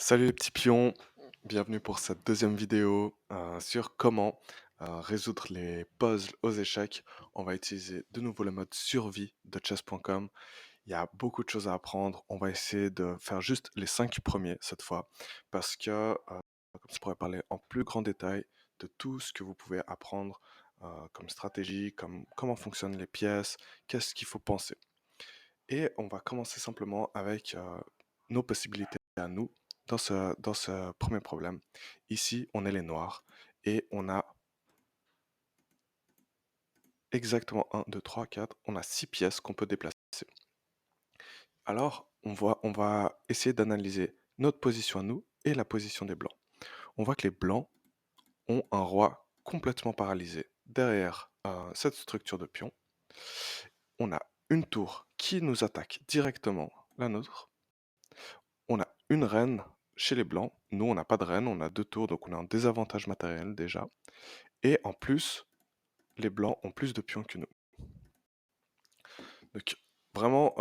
Salut les petits pions, bienvenue pour cette deuxième vidéo sur comment résoudre les puzzles aux échecs. On va utiliser de nouveau le mode survie de chess.com. Il y a beaucoup de choses à apprendre. On va essayer de faire juste les 5 premiers cette fois parce que comme ça, je pourrais parler en plus grand détail de tout ce que vous pouvez apprendre comme stratégie, comme comment fonctionnent les pièces, qu'est-ce qu'il faut penser. Et on va commencer simplement avec nos possibilités à nous dans ce premier problème. Ici, on est les noirs et on a exactement 1, 2, 3, 4, on a 6 pièces qu'on peut déplacer. Alors, on va essayer d'analyser notre position à nous et la position des blancs. On voit que les blancs ont un roi complètement paralysé derrière cette structure de pion. On a une tour qui nous attaque directement, la nôtre. On a une reine chez les blancs. Nous, on n'a pas de reine, on a deux tours, donc on a un désavantage matériel déjà. Et en plus, les blancs ont plus de pions que nous. Donc vraiment,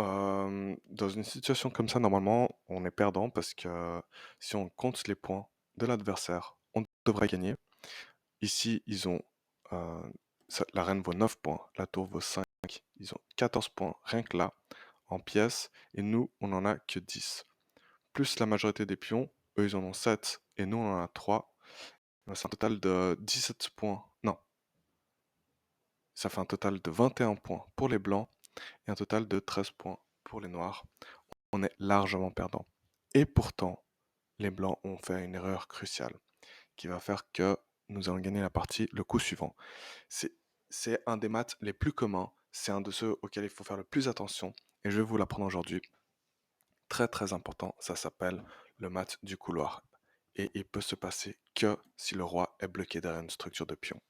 dans une situation comme ça, normalement, on est perdant parce que si on compte les points de l'adversaire, on devrait gagner. Ici, ils ont la reine vaut 9 points, la tour vaut 5. Ils ont 14 points rien que là, en pièces, et nous, on n'en a que 10. Plus la majorité des pions, eux ils en ont 7 et nous on en a 3. C'est un total de 17 points. Non, ça fait un total de 21 points pour les blancs et un total de 13 points pour les noirs. On est largement perdant. Et pourtant, les blancs ont fait une erreur cruciale qui va faire que nous allons gagner la partie le coup suivant. C'est, c'est un des maths les plus communs, c'est un de ceux auxquels il faut faire le plus attention et je vais vous l'apprendre aujourd'hui. Très très important, ça s'appelle le mat du couloir. Et il peut se passer que si le roi est bloqué derrière une structure de pion.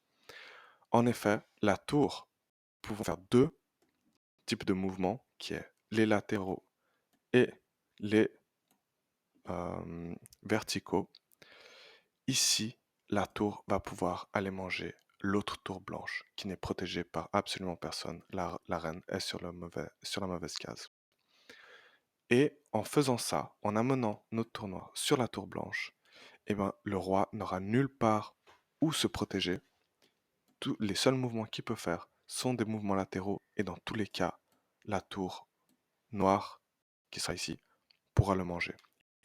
En effet, la tour pouvant faire deux types de mouvements, qui est les latéraux et les verticaux. Ici, la tour va pouvoir aller manger l'autre tour blanche, qui n'est protégée par absolument personne. La reine est sur la mauvaise case. Et en faisant ça, en amenant notre tour noir sur la tour blanche, eh ben, le roi n'aura nulle part où se protéger. Tous les seuls mouvements qu'il peut faire sont des mouvements latéraux et dans tous les cas, la tour noire, qui sera ici, pourra le manger.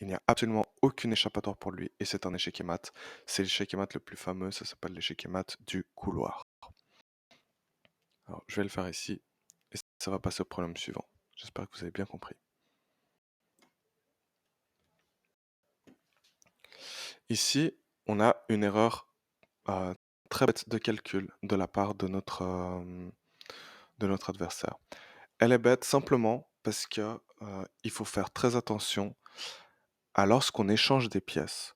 Il n'y a absolument aucune échappatoire pour lui et c'est un échec et mat. C'est l'échec et mat le plus fameux, ça s'appelle l'échec et mat du couloir. Alors, je vais le faire ici et ça va passer au problème suivant. J'espère que vous avez bien compris. Ici, on a une erreur très bête de calcul de la part de notre adversaire. Elle est bête simplement parce que il faut faire très attention à lorsqu'on échange des pièces,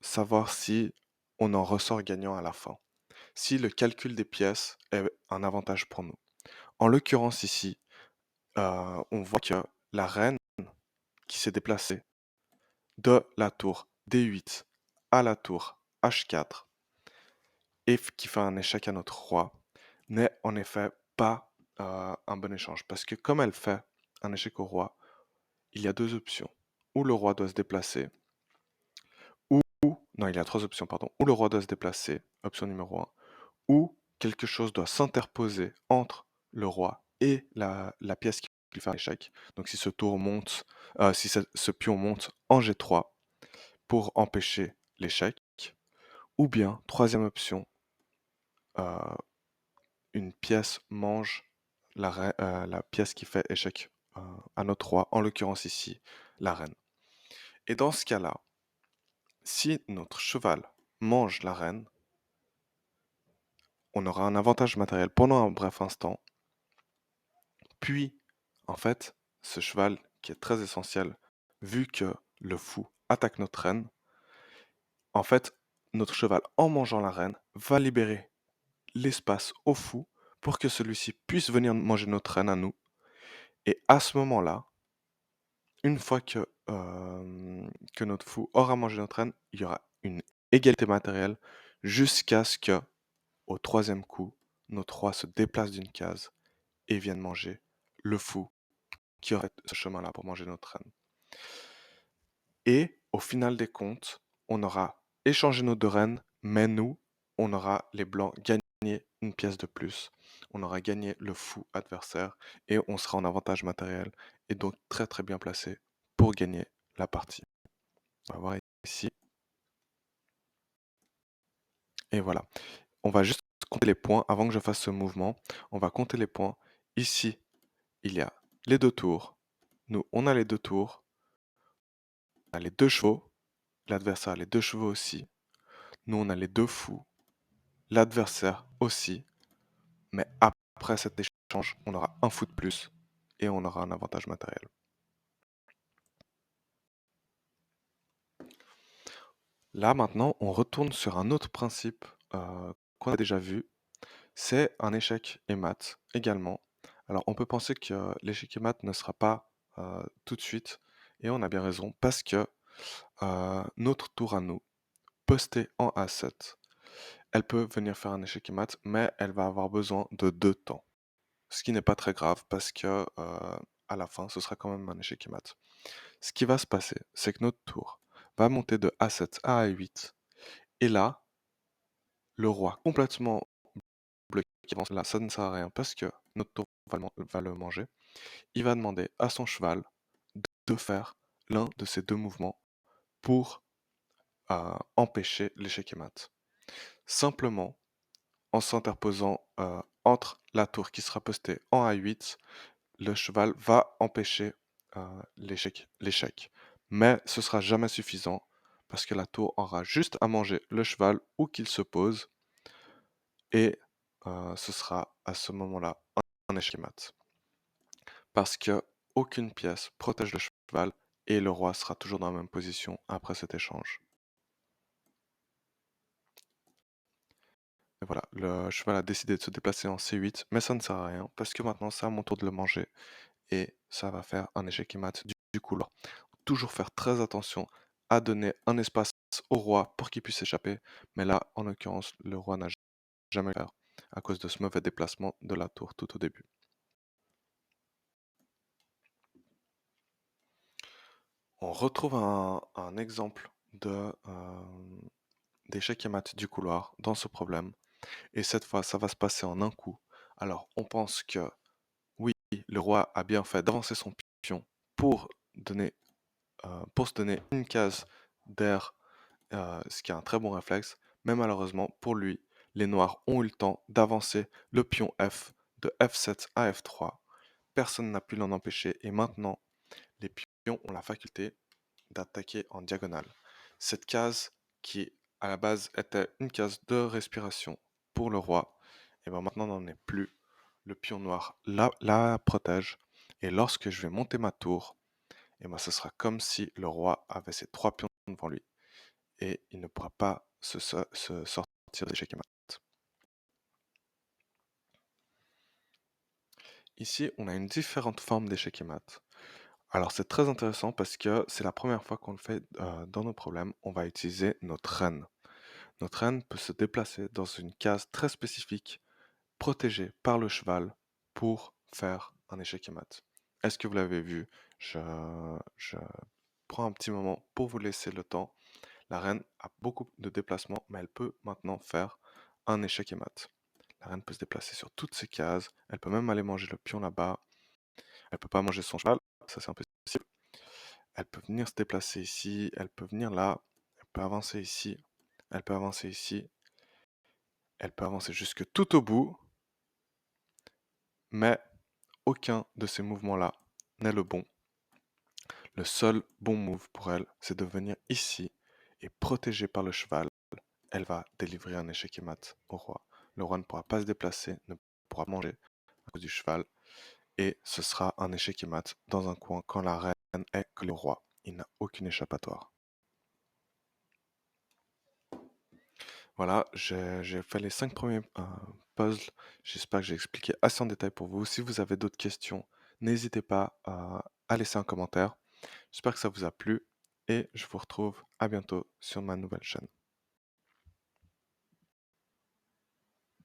savoir si on en ressort gagnant à la fin. Si le calcul des pièces est un avantage pour nous. En l'occurrence ici, on voit que la reine qui s'est déplacée de la tour D8 à la tour H4 et qui fait un échec à notre roi, n'est en effet pas un bon échange. Parce que comme elle fait un échec au roi, il y a deux options. Ou le roi doit se déplacer, ou... Non, il y a trois options, pardon. Ou le roi doit se déplacer, option numéro un, ou quelque chose doit s'interposer entre le roi et la pièce qui lui fait un échec. Donc si ce tour monte, si ce pion monte en G3 pour empêcher l'échec, ou bien, troisième option, euh, une pièce mange la pièce qui fait échec à notre roi, en l'occurrence ici, la reine. Et dans ce cas-là, si notre cheval mange la reine, on aura un avantage matériel pendant un bref instant, puis, en fait, ce cheval, qui est très essentiel, vu que le fou attaque notre reine, en fait, notre cheval, en mangeant la reine, va libérer l'espace au fou pour que celui-ci puisse venir manger notre reine à nous. Et à ce moment-là, une fois que notre fou aura mangé notre reine, il y aura une égalité matérielle jusqu'à ce que, au troisième coup, notre roi se déplace d'une case et vienne manger le fou qui aurait ce chemin-là pour manger notre reine. Et Au final des comptes, on aura échangé nos 2 reines, mais nous, on aura les blancs gagné une pièce de plus. On aura gagné le fou adversaire et on sera en avantage matériel et donc très, très bien placé pour gagner la partie. On va voir ici et voilà. On va juste compter les points avant que je fasse ce mouvement. On va compter les points. Ici, il y a les 2 tours. Nous, on a les 2 tours. On a les 2 chevaux. L'adversaire a les 2 chevaux aussi. Nous, on a les 2 fous. L'adversaire aussi. Mais après cet échange, on aura un fou de plus et on aura un avantage matériel. Là, maintenant, on retourne sur un autre principe qu'on a déjà vu. C'est un échec et mat également. Alors, on peut penser que l'échec et mat ne sera pas tout de suite, et on a bien raison, parce que notre tour à nous, postée en A7, elle peut venir faire un échec et mat, mais elle va avoir besoin de 2 temps. Ce qui n'est pas très grave, parce que à la fin, ce sera quand même un échec et mat. Ce qui va se passer, c'est que notre tour va monter de A7 à A8, et là, le roi complètement bloqué, là, ça ne sert à rien parce que notre tour va le manger. Il va demander à son cheval de faire l'un de ces 2 mouvements pour empêcher l'échec et mat. Simplement, en s'interposant entre la tour qui sera postée en A8, le cheval va empêcher l'échec. Mais ce sera jamais suffisant parce que la tour aura juste à manger le cheval où qu'il se pose et ce sera à ce moment-là un échec mat. Parce que aucune pièce protège le cheval et le roi sera toujours dans la même position après cet échange. Et voilà, le cheval a décidé de se déplacer en C8, mais ça ne sert à rien parce que maintenant c'est à mon tour de le manger et ça va faire un échec mat du couloir. Toujours faire très attention à donner un espace au roi pour qu'il puisse échapper, mais là, en l'occurrence, le roi n'a jamais fait à cause de ce mauvais déplacement de la tour tout au début. On retrouve un exemple d'échec et mat du couloir dans ce problème, et cette fois, ça va se passer en un coup. Alors, on pense que oui, le roi a bien fait d'avancer son pion pour donner, pour se donner une case d'air, ce qui est un très bon réflexe, mais malheureusement pour lui, les noirs ont eu le temps d'avancer le pion F de F7 à F3. Personne n'a pu l'en empêcher et maintenant, les pions ont la faculté d'attaquer en diagonale. Cette case qui à la base était une case de respiration pour le roi, et bien maintenant n'en est plus. Le pion noir la protège et lorsque je vais monter ma tour, et ben ce sera comme si le roi avait ses 3 pions devant lui et il ne pourra pas se sortir d'échec et mat. Ici, on a une différente forme d'échec et mat. Alors c'est très intéressant parce que c'est la première fois qu'on le fait dans nos problèmes. On va utiliser notre reine. Notre reine peut se déplacer dans une case très spécifique, protégée par le cheval, pour faire un échec et mat. Est-ce que vous l'avez vu? Je prends un petit moment pour vous laisser le temps. La reine a beaucoup de déplacements, mais elle peut maintenant faire un échec et mat. La reine peut se déplacer sur toutes ces cases. Elle peut même aller manger le pion là-bas. Elle peut pas manger son cheval, ça c'est impossible. Elle peut venir se déplacer ici, elle peut venir là, elle peut avancer ici, elle peut avancer ici, elle peut avancer jusque tout au bout, mais aucun de ces mouvements-là n'est le bon. Le seul bon move pour elle, c'est de venir ici et protégée par le cheval, elle va délivrer un échec et mat au roi. Le roi ne pourra pas se déplacer, ne pourra pas manger à cause du cheval, et ce sera un échec et mat dans un coin quand la reine est que le roi. Il n'a aucune échappatoire. Voilà, j'ai fait les 5 premiers puzzles. J'espère que j'ai expliqué assez en détail pour vous. Si vous avez d'autres questions, n'hésitez pas à laisser un commentaire. J'espère que ça vous a plu et je vous retrouve à bientôt sur ma nouvelle chaîne.